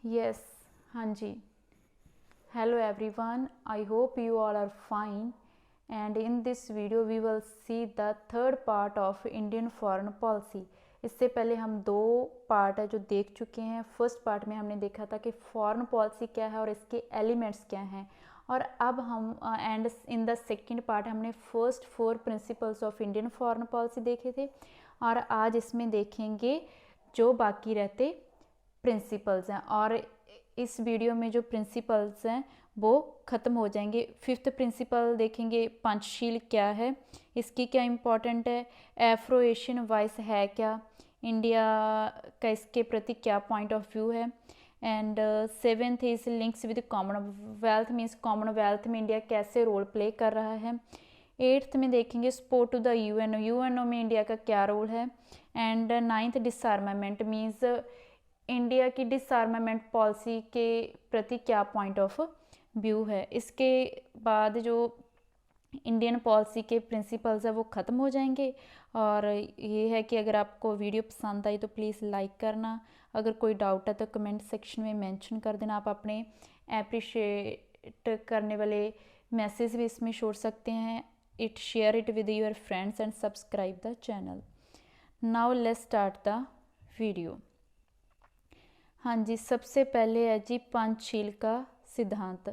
Yes, Hanji. Hello everyone, I hope you all are fine, and in this video we will see the third part of Indian foreign policy. इससे पहले हम दो part है जो देख चुके हैं। फर्स्ट पार्ट में हमने देखा था कि फॉरेन पॉलिसी क्या है और इसके एलिमेंट्स क्या हैं, और अब हम and in the second part हमने first 4 principles of Indian foreign policy देखे थे, और आज इसमें देखेंगे जो बाकी रहते प्रिंसिपल्स हैं, और इस वीडियो में जो प्रिंसिपल्स हैं वो ख़त्म हो जाएंगे। फिफ्थ प्रिंसिपल देखेंगे, पंचशील क्या है, इसकी क्या इम्पोर्टेंट है, एफ्रो एशियन वॉइस है क्या, इंडिया का इसके प्रति क्या पॉइंट ऑफ व्यू है, and seventh is links with commonwealth, means commonwealth में इंडिया कैसे रोल प्ले कर रहा है। एट्थ में देखेंगे support to the UNO, UNO में इंडिया का क्या रोल है, and ninth disarmament, means India की डिसआर्मामेंट पॉलिसी के प्रति क्या पॉइंट ऑफ व्यू है। इसके बाद जो इंडियन पॉलिसी के प्रिंसिपल्स है वो ख़त्म हो जाएंगे। और ये है कि अगर आपको वीडियो पसंद आई तो प्लीज़ लाइक करना, अगर कोई डाउट है तो कमेंट सेक्शन में मेंशन कर देना। आप अपने अप्रिशिएट करने वाले मैसेज भी इसमें छोड़ सकते हैं। Share it with your friends and subscribe the channel. Now let's start the video. हाँ जी, सबसे पहले है जी पंचशील का सिद्धांत।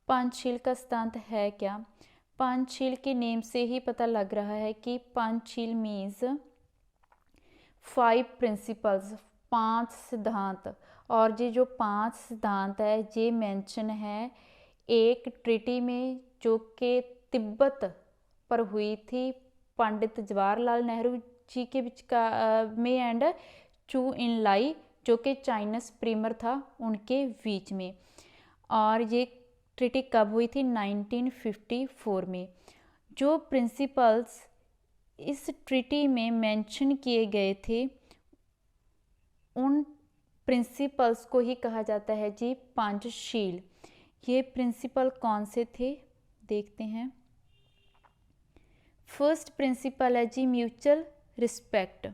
पंचशील का सिद्धांत है क्या? पंचशील के नेम से ही पता लग रहा है कि पंचशील मीन्स 5 प्रिंसिपल्स, 5 सिद्धांत। और ये जो 5 सिद्धांत है ये मेंशन है एक ट्रीटी में जो कि तिब्बत पर हुई थी पंडित जवाहरलाल नेहरू जी के बीच का में एंड चू इन लाई जो कि चाइनीस प्रीमर था उनके बीच में। और ये ट्रीटी कब हुई थी? 1954 में। जो प्रिंसिपल्स इस ट्रीटी में मेंशन किए गए थे उन प्रिंसिपल्स को ही कहा जाता है जी पंचशील। ये प्रिंसिपल कौन से थे देखते हैं। फर्स्ट प्रिंसिपल है जी म्यूचुअल रिस्पेक्ट,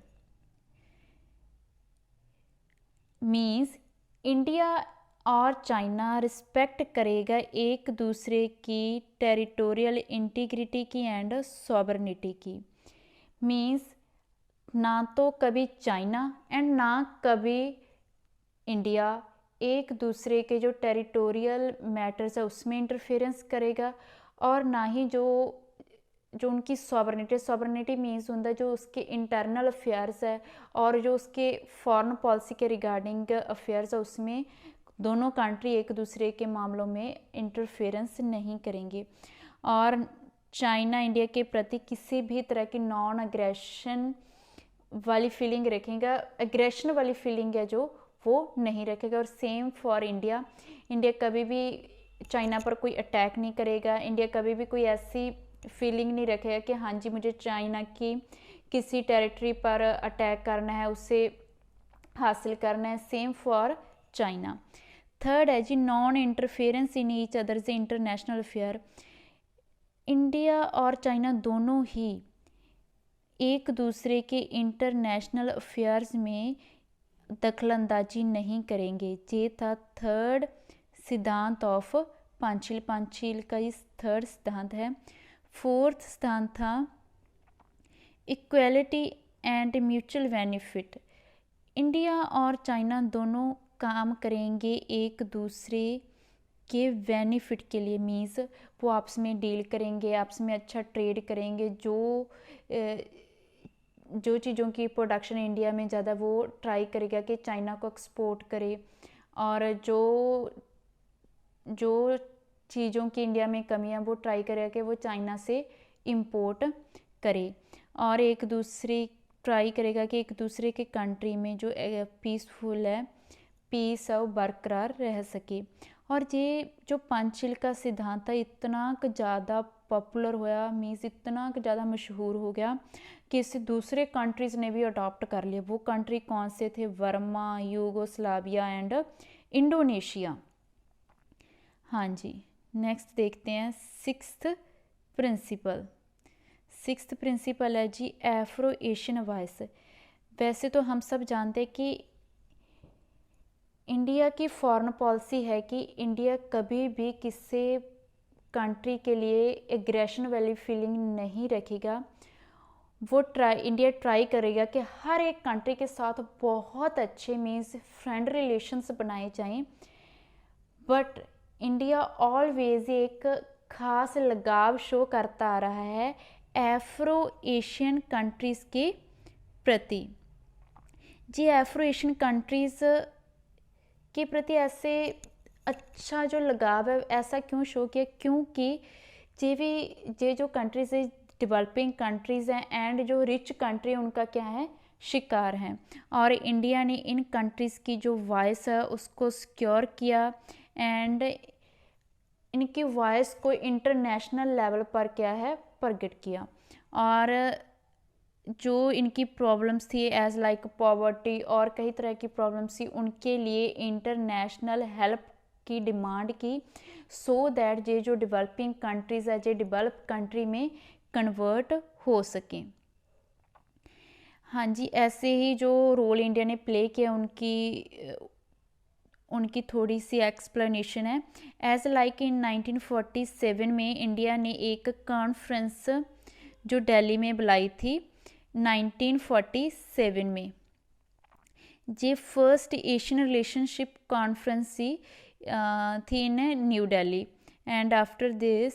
मीन्स इंडिया और चाइना रिस्पेक्ट करेगा एक दूसरे की टेरिटोरियल इंटीग्रिटी की एंड सॉवरनिटी की। मीन्स ना तो कभी चाइना एंड ना कभी इंडिया एक दूसरे के जो टेरिटोरियल मैटर्स है उसमें इंटरफेरेंस करेगा, और ना ही जो उनकी सॉवरनिटी मीन्स होता है जो उसके इंटरनल अफेयर्स है और जो उसके फॉरेन पॉलिसी के रिगार्डिंग अफेयर्स है उसमें दोनों कंट्री एक दूसरे के मामलों में इंटरफेरेंस नहीं करेंगे। और चाइना इंडिया के प्रति किसी भी तरह की नॉन अग्रेशन वाली फीलिंग रखेगा, एग्रेशन वाली फीलिंग है जो वो नहीं रखेगा। और सेम फॉर इंडिया, इंडिया कभी भी चाइना पर कोई अटैक नहीं करेगा, इंडिया कभी भी कोई ऐसी फीलिंग नहीं रखेगा कि हाँ जी मुझे चाइना की किसी टेरिटरी पर अटैक करना है, उसे हासिल करना है। Same for China. थर्ड है जी non interference in each others international affair. India और चाइना दोनों ही एक दूसरे के इंटरनेशनल अफेयर्स में दखलंदाजी नहीं करेंगे। ये था थर्ड सिद्धांत ऑफ पंचशील। पंचशील का इस थर्ड सिद्धांत है। फोर्थ सिद्धांत था equality and mutual benefit. India और चाइना दोनों काम करेंगे एक दूसरे के बेनिफिट के लिए, मीन्स वो आपस में डील करेंगे, आपस में अच्छा ट्रेड करेंगे। जो चीज़ों की प्रोडक्शन इंडिया में ज़्यादा वो ट्राई करेगा कि चाइना को एक्सपोर्ट करे, और जो चीज़ों की इंडिया में कमियां वो ट्राई करेगा कि वो चाइना से इंपोर्ट करे, और एक दूसरे ट्राई करेगा कि एक दूसरे के कंट्री में जो पीसफुल है पीस और बरकरार रह सके। और ये जो पंचशील का सिद्धांत था इतना ज़्यादा पॉपुलर हुआ, मीन्स इतना ज़्यादा मशहूर हो गया कि इसे दूसरे कंट्रीज़ ने भी अडॉप्ट कर लिया। वो कंट्री कौन से थे? Burma, Yugoslavia and Indonesia. हाँ जी, नेक्स्ट देखते हैं सिक्स्थ प्रिंसिपल। सिक्स्थ प्रिंसिपल है जी एफ्रो एशियन वॉइस। वैसे तो हम सब जानते हैं कि इंडिया की फॉरेन पॉलिसी है कि इंडिया कभी भी किसी कंट्री के लिए एग्रेशन वाली फीलिंग नहीं रखेगा। वो इंडिया ट्राई करेगा कि हर एक कंट्री के साथ बहुत अच्छे मीन्स फ्रेंड रिलेशंस बनाए जाएं, बट इंडिया ऑलवेज एक खास लगाव शो करता आ रहा है एफ्रो एशियन कंट्रीज़ के प्रति। जी एफ्रो एशियन कंट्रीज़ के प्रति ऐसे अच्छा जो लगाव है ऐसा क्यों शो किया, क्योंकि ये जो कंट्रीज़ है डेवलपिंग कंट्रीज़ हैं एंड जो रिच कंट्री उनका क्या है शिकार हैं, और इंडिया ने इन कंट्रीज़ की जो वॉइस है उसको सिक्योर किया एंड इनकी वॉइस को इंटरनेशनल लेवल पर क्या है प्रकट किया। और जो इनकी प्रॉब्लम्स थी एज लाइक पॉवर्टी और कई तरह की प्रॉब्लम्स थी उनके लिए इंटरनेशनल हेल्प की डिमांड की, सो दैट ये जो डेवलपिंग कंट्रीज़ है ये डेवलप कंट्री में कन्वर्ट हो सकें। हाँ जी, ऐसे ही जो रोल इंडिया ने प्ले किया उनकी थोड़ी सी एक्सप्लेनेशन है। एज लाइक इन 1947 में इंडिया ने एक कॉन्फ्रेंस जो दिल्ली में बुलाई थी 1947 में। ये फर्स्ट एशियन रिलेशनशिप कॉन्फ्रेंस थी in New Delhi and after this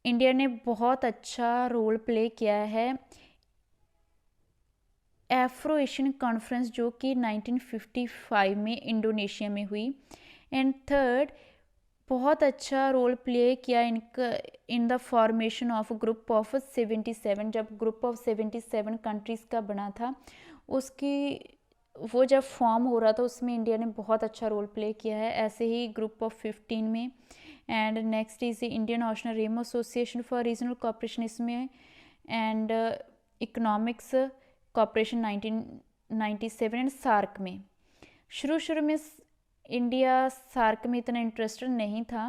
India ने बहुत अच्छा रोल प्ले किया है एफ्रो एशियन कॉन्फ्रेंस जो कि 1955 में इंडोनेशिया में हुई। एंड थर्ड, बहुत अच्छा रोल प्ले किया in the formation of group of 77। जब ग्रुप ऑफ 77 कंट्रीज़ का बना था वो जब फॉर्म हो रहा था उसमें इंडिया ने बहुत अच्छा रोल प्ले किया है। ऐसे ही ग्रुप ऑफ 15 में and next is Indian Ocean Rim Association for Regional Cooperation इसमें and economics cooperation 1997 and SAARC में। शुरू में इंडिया सार्क में इतना इंटरेस्टेड नहीं था,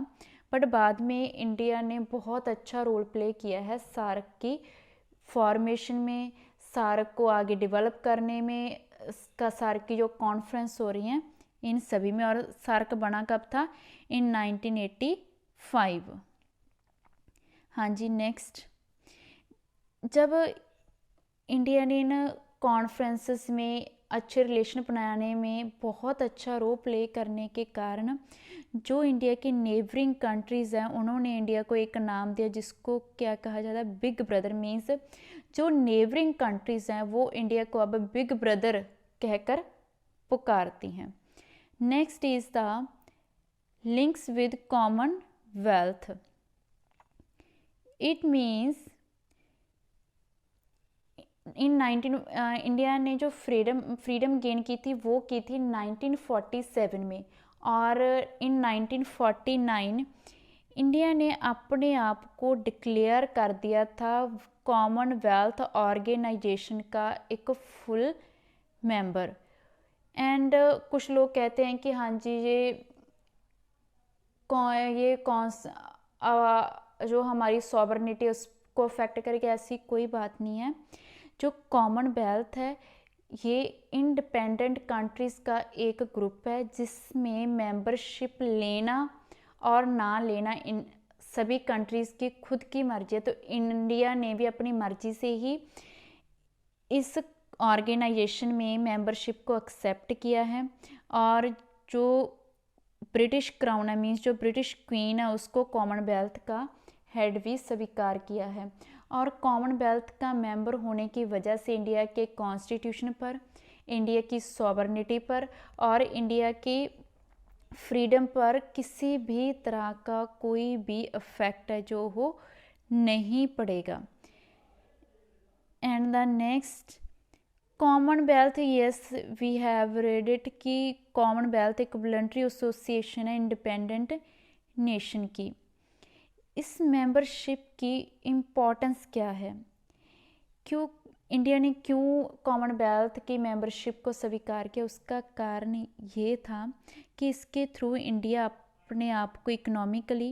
बट बाद में इंडिया ने बहुत अच्छा रोल प्ले किया है सार्क की फॉर्मेशन में, सार्क को आगे डेवलप करने में, सार्क की जो कॉन्फ्रेंस हो रही हैं इन सभी में। और सार्क बना कब था? इन 1985। हाँ जी, नेक्स्ट, जब इंडिया ने इन कॉन्फ्रेंसेस में अच्छे रिलेशन बनाने में बहुत अच्छा रोल प्ले करने के कारण जो इंडिया की नेबरिंग कंट्रीज़ हैं उन्होंने इंडिया को एक नाम दिया जिसको क्या कहा जाता है, बिग ब्रदर। मीन्स जो नेबरिंग कंट्रीज़ हैं वो इंडिया को अब बिग ब्रदर कहकर पुकारती हैं। Next is the links with Commonwealth. It means India ने जो फ्रीडम गेन की थी वो की थी 1947 में, और इन 1949 इंडिया ने अपने आप को डिक्लेयर कर दिया था कॉमनवेल्थ ऑर्गेनाइजेशन का एक फुल मेंबर। एंड कुछ लोग कहते हैं कि हाँ जी ये कौन जो हमारी सॉवरेनिटी उसको अफेक्ट करेगी, ऐसी कोई बात नहीं है। जो कॉमनवेल्थ है ये इंडिपेंडेंट कंट्रीज़ का एक ग्रुप है जिसमें मेंबरशिप लेना और ना लेना इन सभी कंट्रीज़ की खुद की मर्जी है। तो इंडिया ने भी अपनी मर्जी से ही इस ऑर्गेनाइजेशन में मेंबरशिप को एक्सेप्ट किया है, और जो ब्रिटिश क्राउन है मीन्स जो ब्रिटिश क्वीन है उसको कॉमनवेल्थ का हेड भी स्वीकार किया है। और कॉमनवेल्थ का मेंबर होने की वजह से इंडिया के कॉन्स्टिट्यूशन पर, इंडिया की सॉवरेनिटी पर और इंडिया की फ्रीडम पर किसी भी तरह का कोई भी इफेक्ट है जो हो नहीं पड़ेगा। And the next, commonwealth, yes we have read it कि कॉमनवेल्थ एक वॉलंटरी एसोसिएशन है इंडिपेंडेंट नेशन की। इस मेंबरशिप की इम्पोर्टेंस क्या है, क्यों इंडिया ने क्यों कॉमनवेल्थ की मेंबरशिप को स्वीकार किया? उसका कारण ये था कि इसके थ्रू इंडिया अपने आप को economically,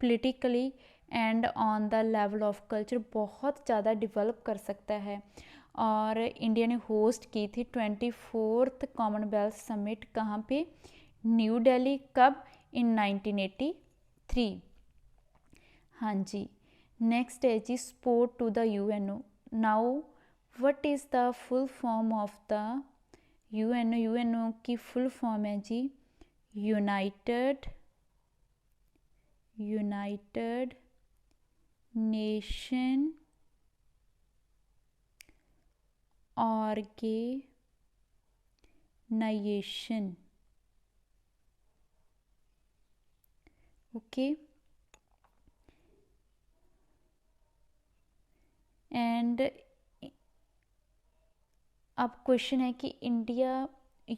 politically and on the level of culture बहुत ज़्यादा डेवलप कर सकता है। और इंडिया ने होस्ट की थी 24th कॉमनवेल्थ समिट। कहाँ पे? न्यू दिल्ली। कब? इन 1983। हाँ जी। नेक्स्ट है जी support to the UNO. Now what is the full form of the UNO? UNO की फुल फॉर्म है जी United Nation Organization. Okay. And अब क्वेश्चन है कि इंडिया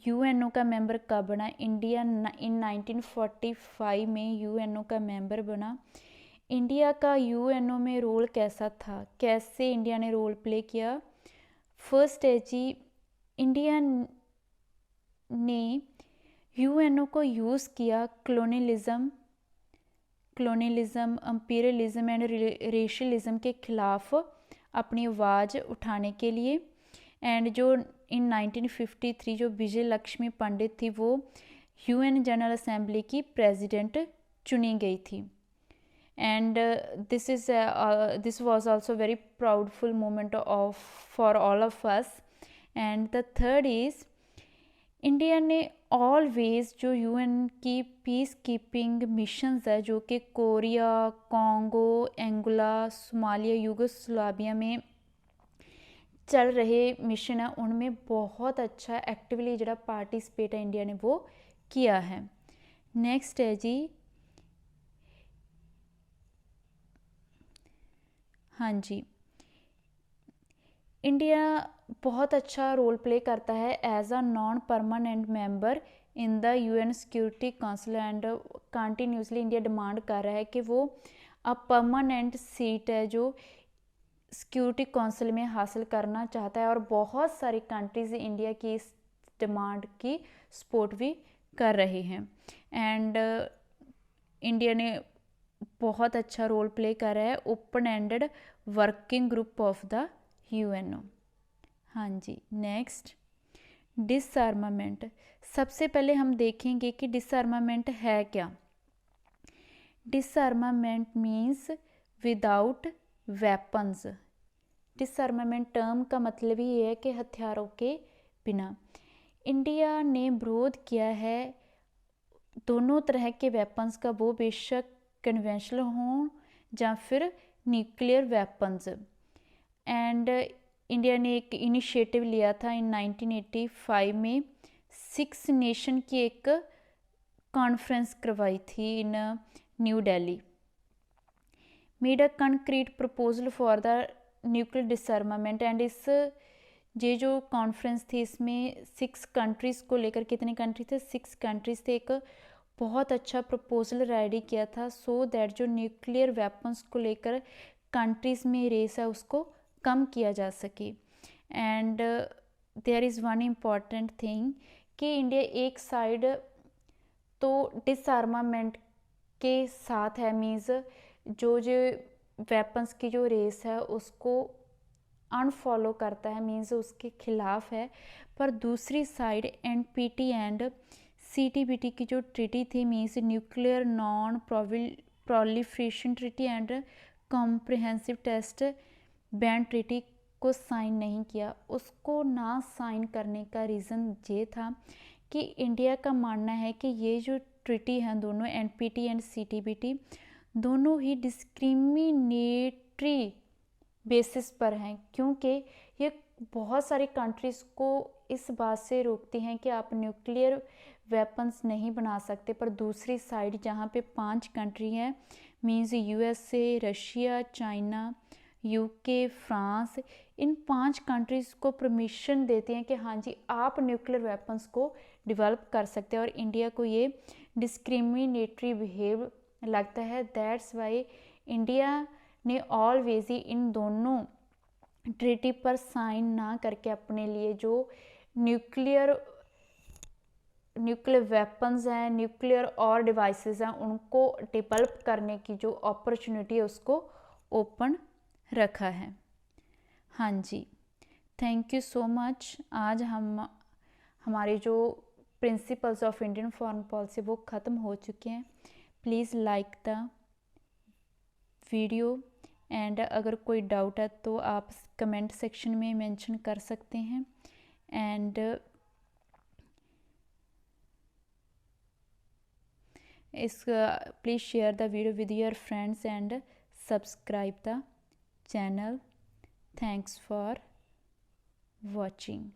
यूएनओ का मेंबर कब बना? इंडिया इन 1945 में यूएनओ का मेंबर बना। इंडिया का यूएनओ में रोल कैसा था? कैसे इंडिया ने रोल प्ले किया? फर्स्ट है जी इंडिया ने यूएनओ को यूज़ किया क्लोनियलिज्म, इंपीरियलिज्म एंड रेशियलिज्म के खिलाफ अपनी आवाज़ उठाने के लिए। एंड जो इन 1953 जो विजय लक्ष्मी पंडित थी वो यूएन जनरल असेंबली की प्रेसिडेंट चुनी गई थी। And this was also very proudful moment of for all of us. And the third is India ने ऑलवेज जो यूएन की पीस कीपिंग मिशंस है जो कि Korea, Congo, Angola, Somalia, Yugoslavia में चल रहे मिशन है उनमें बहुत अच्छा एक्टिवली जो पार्टिसिपेट है इंडिया ने वो किया है। नेक्स्ट है जी हाँ जी इंडिया बहुत अच्छा रोल प्ले करता है as a non permanent member in the UN security council. And continuously India demand कर रहा है कि वो अब परमानेंट सीट है जो सिक्योरिटी काउंसिल में हासिल करना चाहता है। और बहुत सारी कंट्रीज़ इंडिया की इस डिमांड की सपोर्ट भी कर रहे हैं। एंड इंडिया ने बहुत अच्छा रोल प्ले कर रहा है open ended working group of the UNO. हाँ जी। नेक्स्ट डिसआर्मामेंट। सबसे पहले हम देखेंगे कि डिसआर्मामेंट है क्या। डिसआर्मामेंट मीन्स विदाउट वेपन्स। डिसआर्मामेंट टर्म का मतलब ही है कि हथियारों के बिना। इंडिया ने विरोध किया है दोनों तरह के वेपन्स का, वो बेशक कन्वेंशनल हों या फिर न्यूक्लियर वेपन्स। एंड इंडिया ने एक इनिशिएटिव लिया था इन 1985 में 6 नेशन की एक कॉन्फ्रेंस करवाई थी in New Delhi. Made a concrete proposal for the nuclear disarmament. And इस ये जो कॉन्फ्रेंस थी इसमें 6 कंट्रीज़ को लेकर, कितने कंट्री थे? 6 कंट्रीज़ थे। एक बहुत अच्छा प्रपोजल रेडी किया था सो दैट जो न्यूक्लियर वेपन्स को लेकर कंट्रीज़ में रेस है उसको कम किया जा सके। And there is one important thing कि इंडिया एक साइड तो डिसआर्मामेंट के साथ है, मीन्स जो वेपन्स की जो रेस है उसको अनफॉलो करता है, मीन्स उसके खिलाफ है। पर दूसरी साइड एनपीटी एंड सीटीबीटी की जो ट्रीटी थी, means nuclear non proliferation treaty and comprehensive test ban treaty को साइन नहीं किया। उसको ना साइन करने का रीज़न ये था कि इंडिया का मानना है कि ये जो ट्रीटी हैं दोनों एनपीटी एंड सीटीबीटी दोनों ही डिस्क्रिमिनेटरी बेसिस पर हैं, क्योंकि ये बहुत सारी कंट्रीज़ को इस बात से रोकती हैं कि आप न्यूक्लियर वेपन्स नहीं बना सकते। पर दूसरी साइड जहाँ पे 5 कंट्री हैं, means USA, Russia, China, UK, France, इन 5 कंट्रीज़ को परमिशन देती हैं कि हाँ जी आप न्यूक्लियर वेपन्स को डेवलप कर सकते हैं। और इंडिया को ये डिस्क्रिमिनेटरी बिहेव लगता है। दैट्स वाई इंडिया ने ऑलवेज ही इन दोनों ट्रीटी पर साइन ना करके अपने लिए जो न्यूक्लियर वेपन्स हैं, न्यूक्लियर और डिवाइसेस हैं, उनको डेवलप करने की जो अपॉर्चुनिटी है उसको ओपन रखा है। हाँ जी। Thank you so much. आज हम हमारे जो principles of Indian foreign policy वो ख़त्म हो चुके हैं। Please like the video and अगर कोई डाउट है तो आप कमेंट सेक्शन में मेंशन कर सकते हैं and please share the video with your friends and subscribe the channel. Thanks for watching.